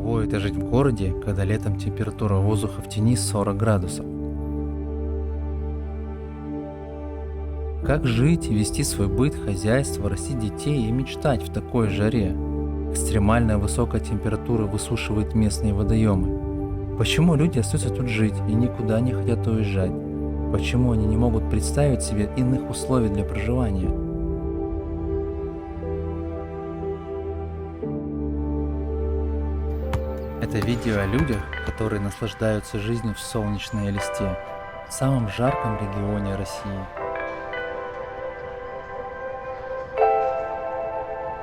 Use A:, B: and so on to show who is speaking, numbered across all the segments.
A: Каково это жить в городе, когда летом температура воздуха в тени 40 градусов? Как жить и вести свой быт, хозяйство, растить детей и мечтать в такой жаре? Экстремальная высокая температура высушивает местные водоемы. Почему люди остаются тут жить и никуда не хотят уезжать? Почему они не могут представить себе иных условий для проживания? Это видео о людях, которые наслаждаются жизнью в солнечной Элисте, в самом жарком регионе России.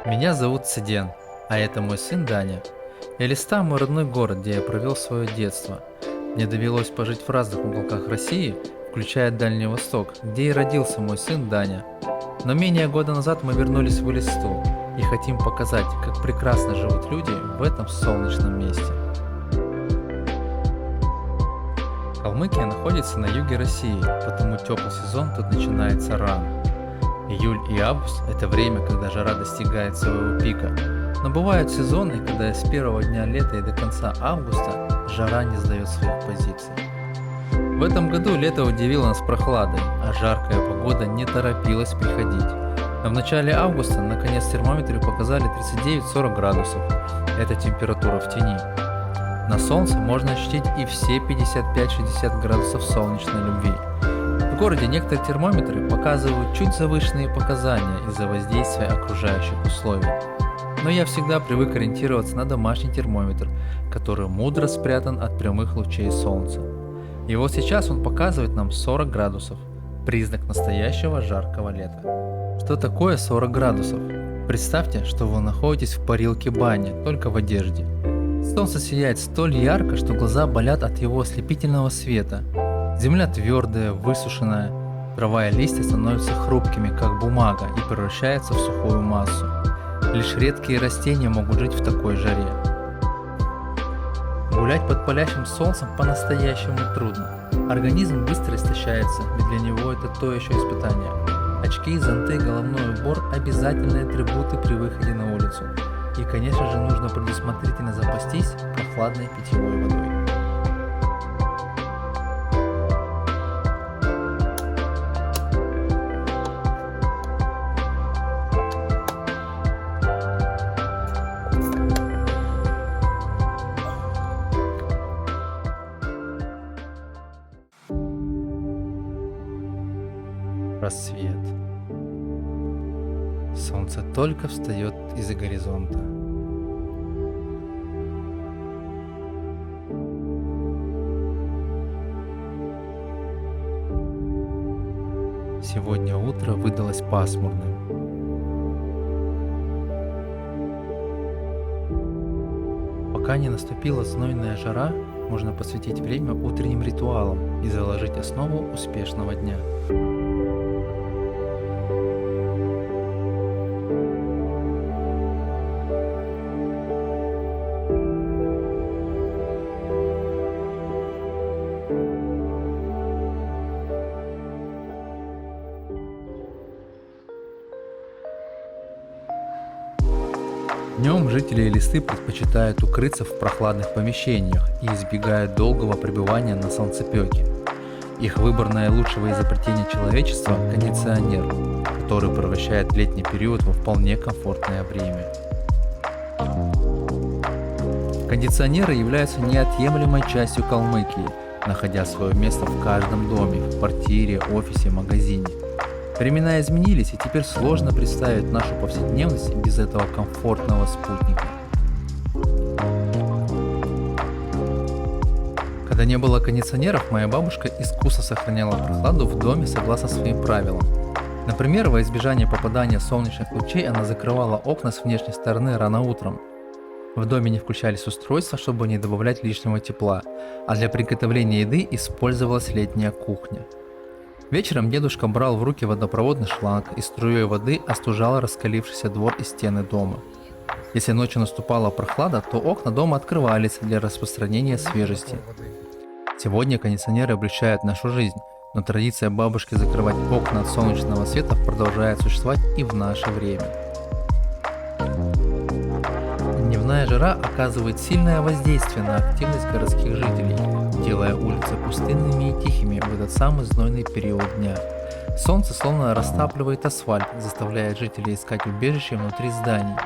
A: Меня зовут Циден, а это мой сын Даня. Элиста – мой родной город, где я провел свое детство. Мне довелось пожить в разных уголках России, включая Дальний Восток, где и родился мой сын Даня. Но менее года назад мы вернулись в Элисту и хотим показать, как прекрасно живут люди в этом солнечном месте. Калмыкия находится на юге России, потому теплый сезон тут начинается рано. Июль и август – это время, когда жара достигает своего пика. Но бывают сезоны, когда с первого дня лета и до конца августа жара не сдает своих позиций. В этом году лето удивило нас прохладой, а жаркая погода не торопилась приходить. Но в начале августа наконец термометры показали 39-40 градусов. Это температура в тени. На солнце можно ощутить и все 55-60 градусов солнечной любви. В городе некоторые термометры показывают чуть завышенные показания из-за воздействия окружающих условий. Но я всегда привык ориентироваться на домашний термометр, который мудро спрятан от прямых лучей солнца. И вот сейчас он показывает нам 40 градусов, признак настоящего жаркого лета. Что такое 40 градусов? Представьте, что вы находитесь в парилке бани, только в одежде. Солнце сияет столь ярко, что глаза болят от его ослепительного света. Земля твердая, высушенная, трава и листья становятся хрупкими, как бумага, и превращаются в сухую массу. Лишь редкие растения могут жить в такой жаре. Гулять под палящим солнцем по-настоящему трудно. Организм быстро истощается, ведь для него это то еще испытание. Очки, зонты, головной убор – обязательные атрибуты при выходе на улицу. И, конечно же, нужно предусмотрительно запастись прохладной питьевой водой. Рассвет. Солнце только встает из-за горизонта. Сегодня утро выдалось пасмурным. Пока не наступила знойная жара, можно посвятить время утренним ритуалам и заложить основу успешного дня. Днем жители Элисты предпочитают укрыться в прохладных помещениях и избегают долгого пребывания на солнцепёке. Их выбор наилучшего изобретения человечества – кондиционер, который превращает летний период во вполне комфортное время. Кондиционеры являются неотъемлемой частью Калмыкии, находя свое место в каждом доме, в квартире, офисе, магазине. Времена изменились, и теперь сложно представить нашу повседневность без этого комфортного спутника. Когда не было кондиционеров, моя бабушка искусно сохраняла прохладу в доме согласно своим правилам. Например, во избежание попадания солнечных лучей она закрывала окна с внешней стороны рано утром. В доме не включались устройства, чтобы не добавлять лишнего тепла, а для приготовления еды использовалась летняя кухня. Вечером дедушка брал в руки водопроводный шланг и струей воды остужал раскалившийся двор и стены дома. Если ночью наступала прохлада, то окна дома открывались для распространения свежести. Сегодня кондиционеры облегчают нашу жизнь, но традиция бабушки закрывать окна от солнечного света продолжает существовать и в наше время. Дневная жара оказывает сильное воздействие на активность городских жителей, делая улицы пустынными и тихими в этот самый знойный период дня. Солнце словно растапливает асфальт, заставляя жителей искать убежище внутри зданий.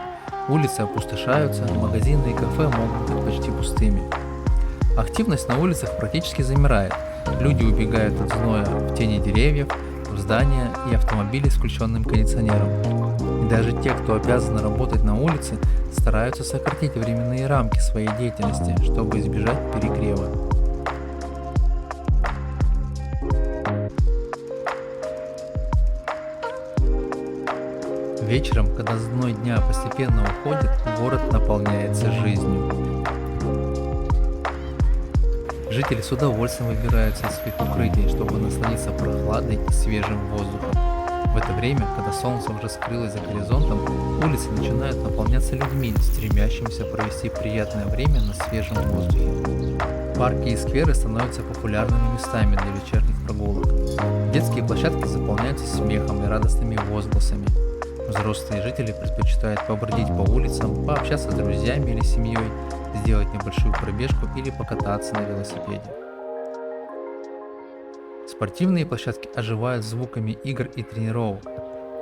A: Улицы опустошаются, магазины и кафе могут быть почти пустыми. Активность на улицах практически замирает. Люди убегают от зноя в тени деревьев, в здания и автомобили с включенным кондиционером. И даже те, кто обязан работать на улице, стараются сократить временные рамки своей деятельности, чтобы избежать перегрева. Вечером, когда зной дня постепенно уходит, город наполняется жизнью. Жители с удовольствием выбираются из своих укрытий, чтобы насладиться прохладой и свежим воздухом. В это время, когда солнце уже скрылось за горизонтом, улицы начинают наполняться людьми, стремящимися провести приятное время на свежем воздухе. Парки и скверы становятся популярными местами для вечерних прогулок. Детские площадки заполняются смехом и радостными возгласами. Взрослые жители предпочитают побродить по улицам, пообщаться с друзьями или семьей, сделать небольшую пробежку или покататься на велосипеде. Спортивные площадки оживают звуками игр и тренировок.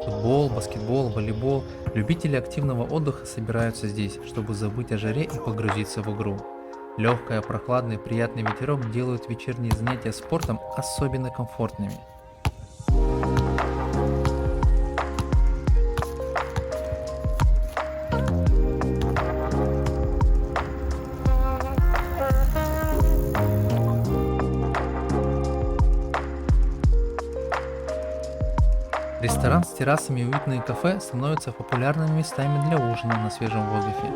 A: Футбол, баскетбол, волейбол, любители активного отдыха собираются здесь, чтобы забыть о жаре и погрузиться в игру. Легкая, прохладный, приятный ветерок делают вечерние занятия спортом особенно комфортными. Ресторан с террасами и уютные кафе становятся популярными местами для ужина на свежем воздухе.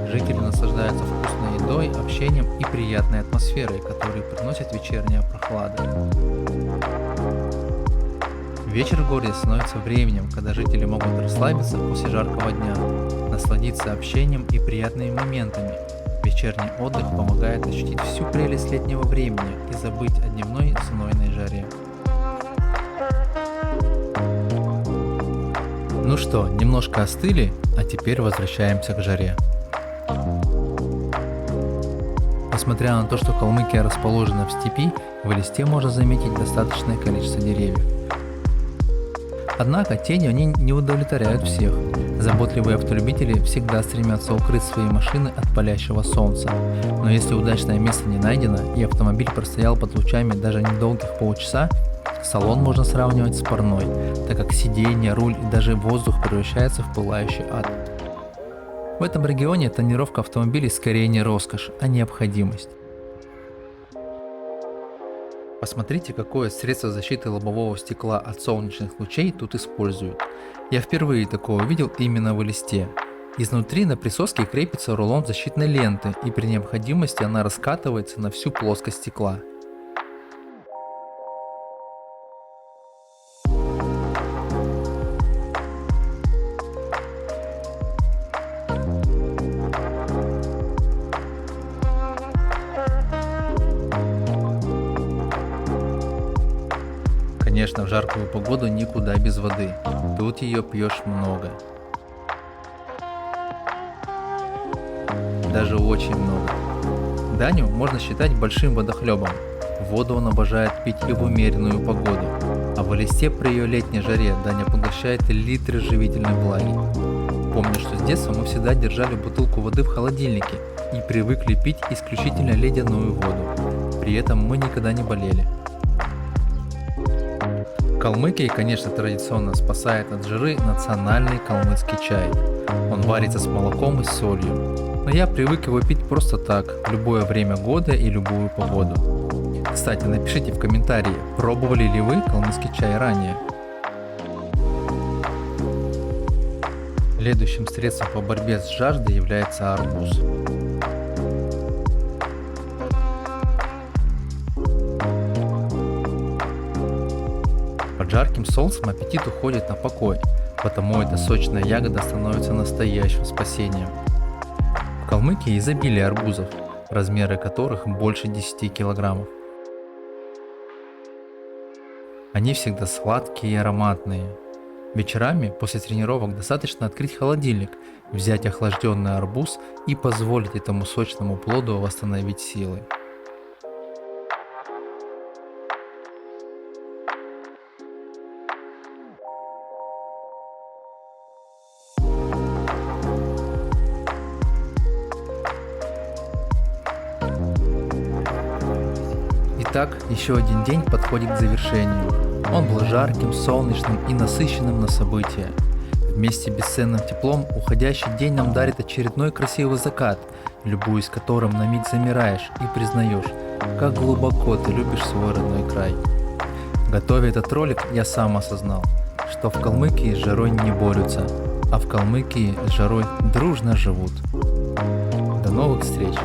A: Жители наслаждаются вкусной едой, общением и приятной атмосферой, которые приносят вечерняя прохлада. Вечер в городе становится временем, когда жители могут расслабиться после жаркого дня, насладиться общением и приятными моментами. Вечерний отдых помогает ощутить всю прелесть летнего времени и забыть о дневной знойной жаре. Ну что, немножко остыли, а теперь возвращаемся к жаре. Несмотря на то, что Калмыкия расположена в степи, в Элисте можно заметить достаточное количество деревьев. Однако тени они не удовлетворяют всех. Заботливые автолюбители всегда стремятся укрыть свои машины от палящего солнца. Но если удачное место не найдено и автомобиль простоял под лучами даже недолгих полчаса, салон можно сравнивать с парной, так как сиденье, руль и даже воздух превращаются в пылающий ад. В этом регионе тонировка автомобилей скорее не роскошь, а необходимость. Посмотрите, какое средство защиты лобового стекла от солнечных лучей тут используют. Я впервые такое увидел именно в Элисте. Изнутри на присоске крепится рулон защитной ленты, и при необходимости она раскатывается на всю плоскость стекла. Конечно, в жаркую погоду никуда без воды. Тут ее пьешь много. Даже очень много. Даню можно считать большим водохлебом. Воду он обожает пить и в умеренную погоду. А в Элисте при ее летней жаре Даня поглощает литры живительной влаги. Помню, что с детства мы всегда держали бутылку воды в холодильнике и привыкли пить исключительно ледяную воду. При этом мы никогда не болели. Калмыкии, конечно, традиционно спасает от жары национальный калмыцкий чай. Он варится с молоком и солью. Но я привык его пить просто так, в любое время года и любую погоду. Кстати, напишите в комментарии, пробовали ли вы калмыцкий чай ранее. Следующим средством по борьбе с жаждой является арбуз. Под жарким солнцем аппетит уходит на покой, потому эта сочная ягода становится настоящим спасением. В Калмыкии изобилие арбузов, размеры которых больше 10 килограммов. Они всегда сладкие и ароматные. Вечерами после тренировок достаточно открыть холодильник, взять охлажденный арбуз и позволить этому сочному плоду восстановить силы. Итак, еще один день подходит к завершению. Он был жарким, солнечным и насыщенным на события. Вместе с бесценным теплом уходящий день нам дарит очередной красивый закат, любуясь которым на миг замираешь и признаешь, как глубоко ты любишь свой родной край. Готовя этот ролик, я сам осознал, что в Калмыкии с жарой не борются, а в Калмыкии с жарой дружно живут. До новых встреч!